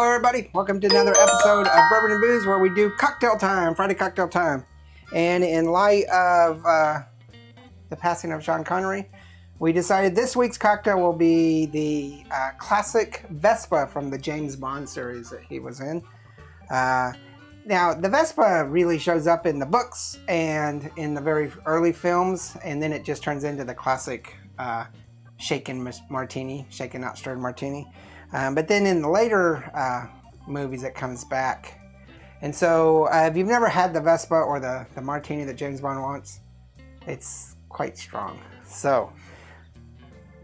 Hello, everybody. Welcome to another episode of Bourbon and Booze, where we do cocktail time, Friday cocktail time. And in light of the passing of Sean Connery, we decided this week's cocktail will be the classic Vesper from the James Bond series that he was in. Now, the Vesper really shows up in the books and in the very early films, and then it just turns into the classic shaken martini, shaken not stirred martini. But then in the later movies, it comes back. And so if you've never had the Vesper or the martini that James Bond wants, it's quite strong. So,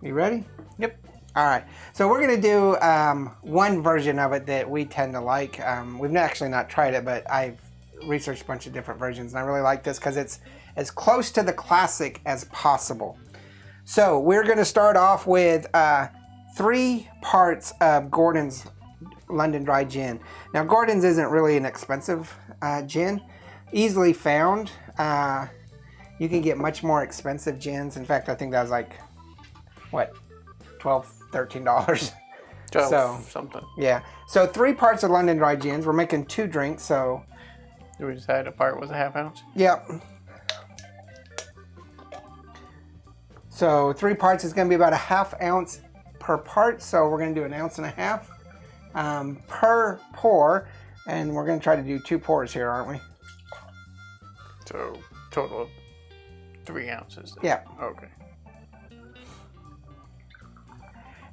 you ready? Yep. All right. So we're going to do one version of it that we tend to like. We've actually not tried it, but I've researched a bunch of different versions, and I really like this because it's as close to the classic as possible. So we're going to start off with 3 parts of Gordon's London Dry Gin. Now, Gordon's isn't really an expensive gin. Easily found. You can get much more expensive gins. In fact, I think that was like, what, $12, $13? So, something. Yeah. So 3 parts of London Dry Gins. We're making 2 drinks, so... Did we decide a part was a half ounce? Yep. So 3 parts is going to be about a half ounce per part, so we're going to do 1.5 ounces per pour, and we're going to try to do 2 pours here, aren't we? So total of 3 ounces. Then. Yeah. Okay.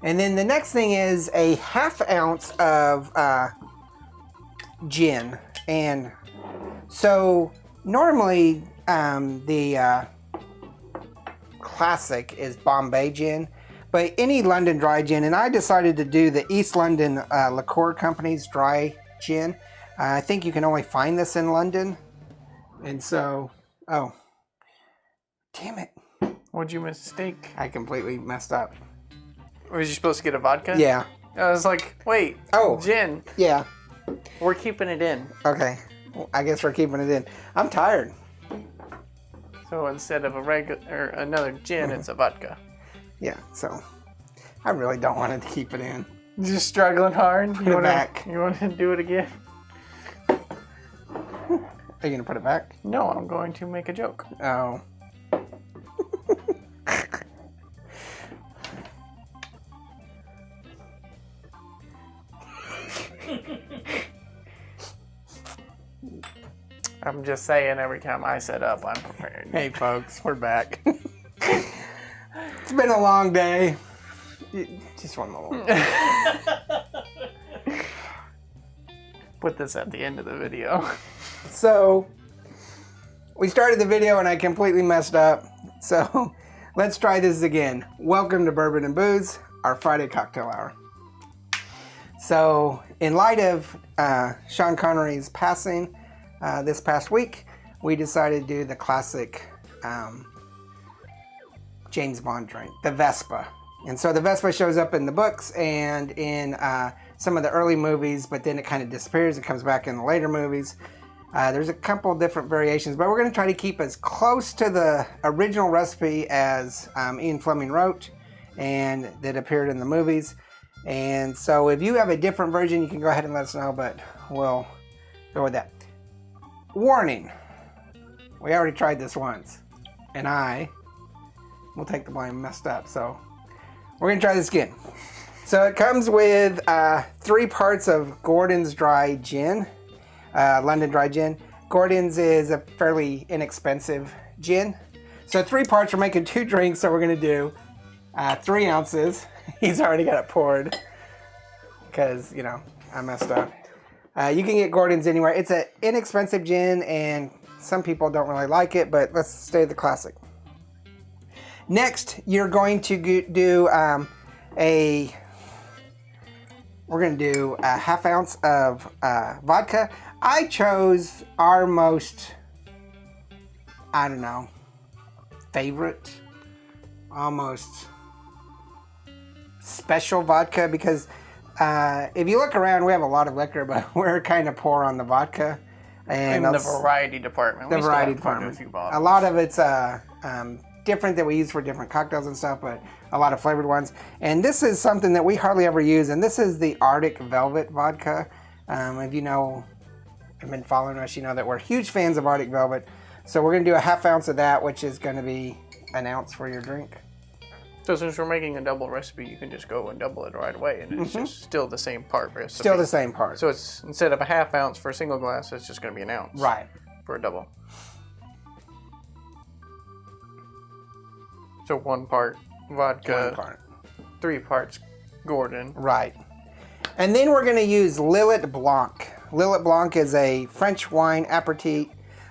And then the next thing is a half ounce of gin, and so normally the classic is Bombay gin. But any London Dry Gin, and I decided to do the East London Liqueur Company's Dry Gin. I think you can only find this in London. And so, oh, damn it. What'd you mistake? I completely messed up. Was you supposed to get a vodka? Yeah. I was like, wait, gin. Yeah. We're keeping it in. Okay. Well, I guess we're keeping it in. I'm tired. So instead of another gin, it's a vodka. Yeah, so I really don't want to keep it in. Just struggling hard. Put it back. You want to do it again? Are you going to put it back? No, I'm going to make a joke. Oh. I'm just saying every time I set up, I'm prepared. Hey, folks, we're back. It's been a long day. Just one more. Put this at the end of the video. So, we started the video and I completely messed up. So, let's try this again. Welcome to Bourbon and Booze, our Friday cocktail hour. So, in light of Sean Connery's passing this past week, we decided to do the classic James Bond drink, the Vesper. And so the Vesper shows up in the books and in some of the early movies, but then it kind of disappears. It comes back in the later movies. There's a couple different variations, but we're going to try to keep as close to the original recipe as Ian Fleming wrote and that appeared in the movies. And so if you have a different version, you can go ahead and let us know, but we'll go with that. Warning, we already tried this once, and we'll take the blame, messed up, so we're going to try this again. So it comes with 3 parts of Gordon's Dry Gin, London Dry Gin. Gordon's is a fairly inexpensive gin. So 3 parts, we're making 2 drinks, so we're going to do 3 ounces. He's already got it poured because, I messed up. You can get Gordon's anywhere. It's an inexpensive gin, and some people don't really like it, but let's stay with the classic. Next, you're going to do we're going to do a half ounce of vodka. I chose our most, favorite, almost special vodka because if you look around, we have a lot of liquor, but we're kind of poor on the vodka. And in the variety department. The variety department. A lot of it's different that we use for different cocktails and stuff, but a lot of flavored ones. And this is something that we hardly ever use, and this is the Arctic Velvet vodka. If you know, have been following us, you know that we're huge fans of Arctic Velvet. So we're going to do a half ounce of that, which is going to be an ounce for your drink. So since we're making a double recipe, you can just go and double it right away, and it's just still the same part recipe. Still the same part. So it's instead of a half ounce for a single glass, it's just going to be an ounce. Right. For a double. So 1 part vodka, 1 part. 3 parts Gordon. Right. And then we're going to use Lillet Blanc. Lillet Blanc is a French wine aperitif.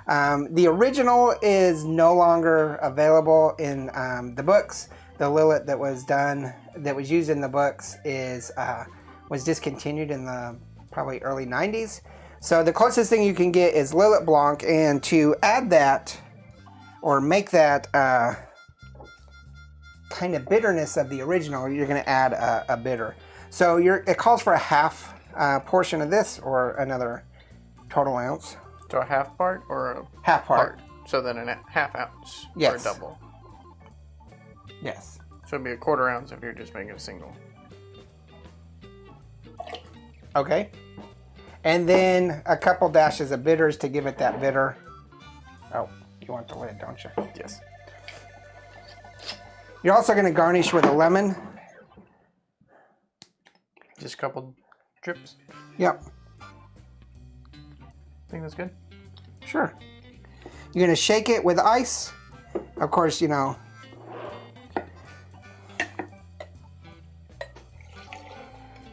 The original is no longer available in the books. The Lillet that was used in the books was discontinued in the probably early 90s. So the closest thing you can get is Lillet Blanc, and to add that or make that kind of bitterness of the original, you're going to add a bitter. So it calls for a half portion of this, or another total ounce. So a half part or a half part? So then a half ounce yes. for a double. Yes. So it'd be a 1/4 ounce if you're just making a single. Okay. And then a couple dashes of bitters to give it that bitter. Oh, you want the lid, don't you? Yes. You're also going to garnish with a lemon. Just a couple drips? Yep. Think that's good? Sure. You're going to shake it with ice. Of course, you know.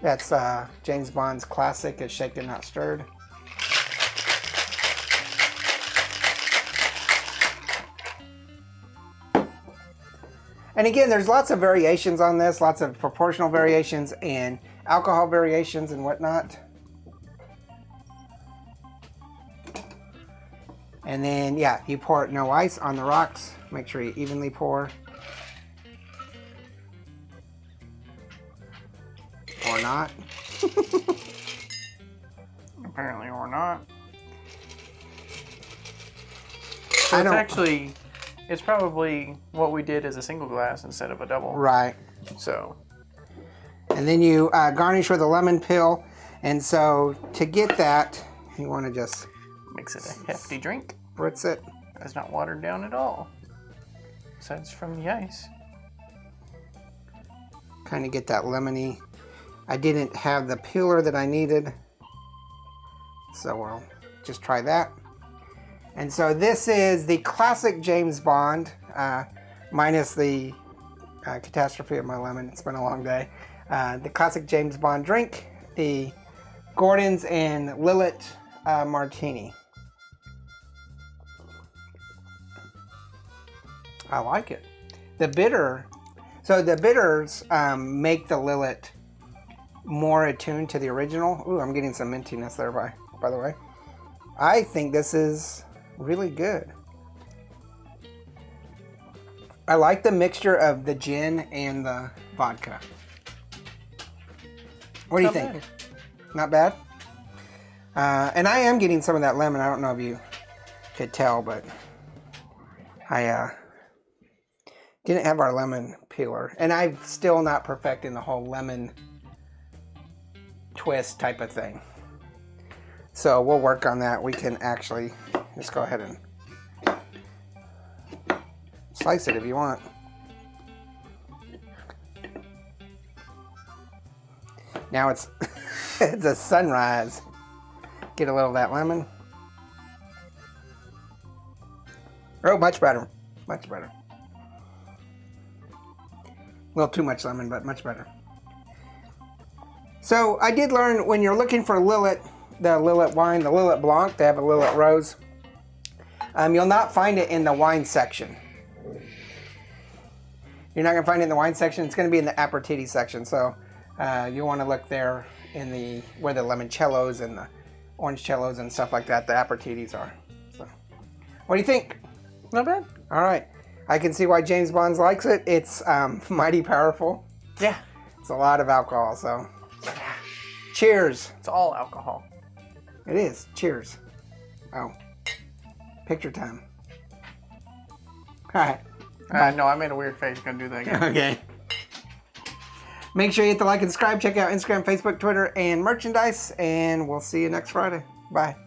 That's James Bond's classic, is shaken, not stirred. And again, there's lots of variations on this, lots of proportional variations and alcohol variations and whatnot. And then, yeah, you pour it no ice on the rocks. Make sure you evenly pour. Or not. Apparently, or not. I So don't... it's probably what we did as a single glass instead of a double. Right. So. And then you garnish with a lemon peel. And so to get that, you want to just... Makes it a hefty drink. Spritz it. It's not watered down at all. Besides from the ice. Kind of get that lemony. I didn't have the peeler that I needed. So we'll just try that. And so this is the classic James Bond, minus the catastrophe of my lemon. It's been a long day. The classic James Bond drink, the Gordon's and Lillet Martini. I like it. The bitters make the Lillet more attuned to the original. Ooh, I'm getting some mintiness there, by the way. I think this is really good. I like the mixture of the gin and the vodka. What do you think? Not bad? And I am getting some of that lemon. I don't know if you could tell, but I didn't have our lemon peeler. And I'm still not perfecting the whole lemon twist type of thing. So we'll work on that. We can actually just go ahead and slice it if you want. Now it's it's a sunrise. Get a little of that lemon. Oh, much better. Much better. A little too much lemon, but much better. So I did learn when you're looking for Lillet, the Lillet wine, the Lillet Blanc, they have a Lillet Rose. You'll not find it in the wine section. You're not going to find it in the wine section. It's going to be in the aperitif section. So you want to look there in where the limoncellos and the orangecellos and stuff like that, the aperitifs are. So, what do you think? Not bad. All right. I can see why James Bond likes it. It's mighty powerful. Yeah. It's a lot of alcohol, so. Cheers. It's all alcohol. It is. Cheers. Oh. Picture time. All right. No, I made a weird face. Gonna do that again. Okay. Make sure you hit the like and subscribe. Check out Instagram, Facebook, Twitter, and merchandise. And we'll see you next Friday. Bye.